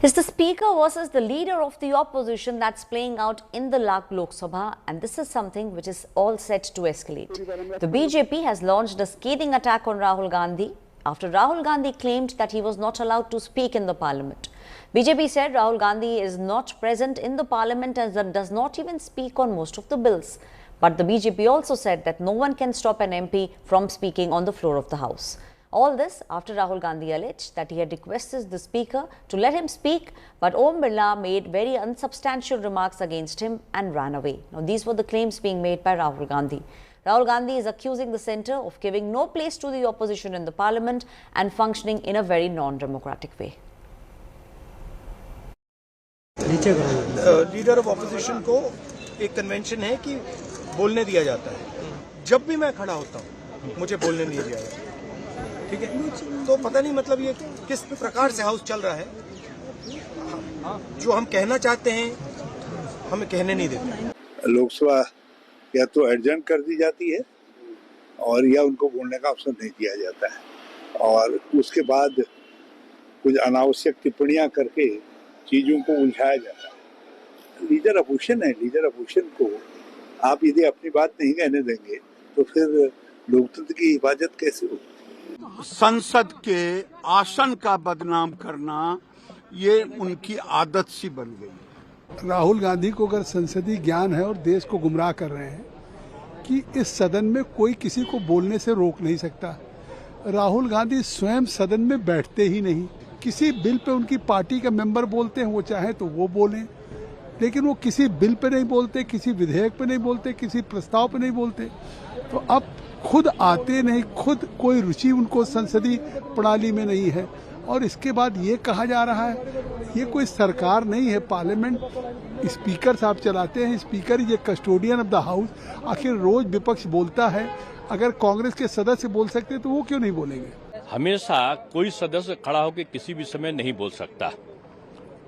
It's the speaker versus the leader of the opposition that's playing out in the Lok Sabha, and this is something which is all set to escalate. The BJP has launched a scathing attack on Rahul Gandhi after Rahul Gandhi claimed that he was not allowed to speak in the parliament. BJP said Rahul Gandhi is not present in the parliament and does not even speak on most of the bills. But the BJP also said that no one can stop an MP from speaking on the floor of the House. All this after Rahul Gandhi alleged that he had requested the speaker to let him speak, but Om Birla made very unsubstantial remarks against him and ran away. Now, these were the claims being made by Rahul Gandhi. Rahul Gandhi is accusing the centre of giving no place to the opposition in the parliament and functioning in a very non-democratic way. Leader of opposition को एक convention है कि बोलने दिया जाता है। जब भी मैं खड़ा होता हूँ मुझे बोलने नहीं दिया जाता, ठीक है। तो पता नहीं मतलब ये किस प्रकार से हाउस चल रहा है। जो हम कहना चाहते हैं हमें कहने नहीं देते। लोकसभा या तो एडजर्न कर दी जाती है और या उनको बोलने का अवसर नहीं दिया जाता है और उसके बाद कुछ अनावश्यक टिप्पणियां करके चीजों को उलझाया जाता है। लीडर अपोजिशन है, लीडर अपोजिशन को आप यदि अपनी बात नहीं कहने देंगे तो फिर लोकतंत्र की हिफाजत कैसे होगी? संसद के आसन का बदनाम करना ये उनकी आदत सी बन गई। राहुल गांधी को अगर संसदीय ज्ञान है और देश को गुमराह कर रहे हैं कि इस सदन में कोई किसी को बोलने से रोक नहीं सकता। राहुल गांधी स्वयं सदन में बैठते ही नहीं। किसी बिल पे उनकी पार्टी के मेंबर बोलते हैं, वो चाहे तो वो बोलें, लेकिन वो किसी बिल पे नहीं बोलते, किसी विधेयक पे नहीं बोलते, किसी प्रस्ताव पे नहीं बोलते। तो अब खुद आते नहीं, खुद कोई रुचि उनको संसदीय प्रणाली में नहीं है। और इसके बाद ये कहा जा रहा है ये कोई सरकार नहीं है, पार्लियामेंट स्पीकर साहब चलाते हैं, स्पीकर ये कस्टोडियन ऑफ द हाउस। आखिर रोज विपक्ष बोलता है, अगर कांग्रेस के सदस्य बोल सकते तो वो क्यों नहीं बोलेंगे? हमेशा कोई सदस्य खड़ा होकर किसी भी समय नहीं बोल सकता,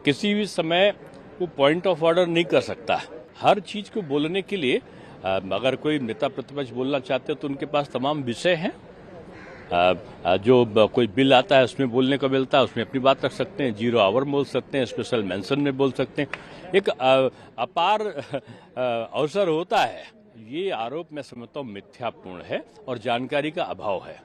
किसी भी समय वो पॉइंट ऑफ ऑर्डर नहीं कर सकता। हर चीज को बोलने के लिए अगर कोई नेता प्रतिपक्ष बोलना चाहते हैं तो उनके पास तमाम विषय हैं। जो कोई बिल आता है उसमें बोलने को मिलता है, उसमें अपनी बात रख सकते हैं, 0 आवर बोल सकते हैं, स्पेशल मेंशन में बोल सकते हैं। एक अपार अवसर होता है। ये आरोप मैं समझता हूँ मिथ्यापूर्ण है और जानकारी का अभाव है।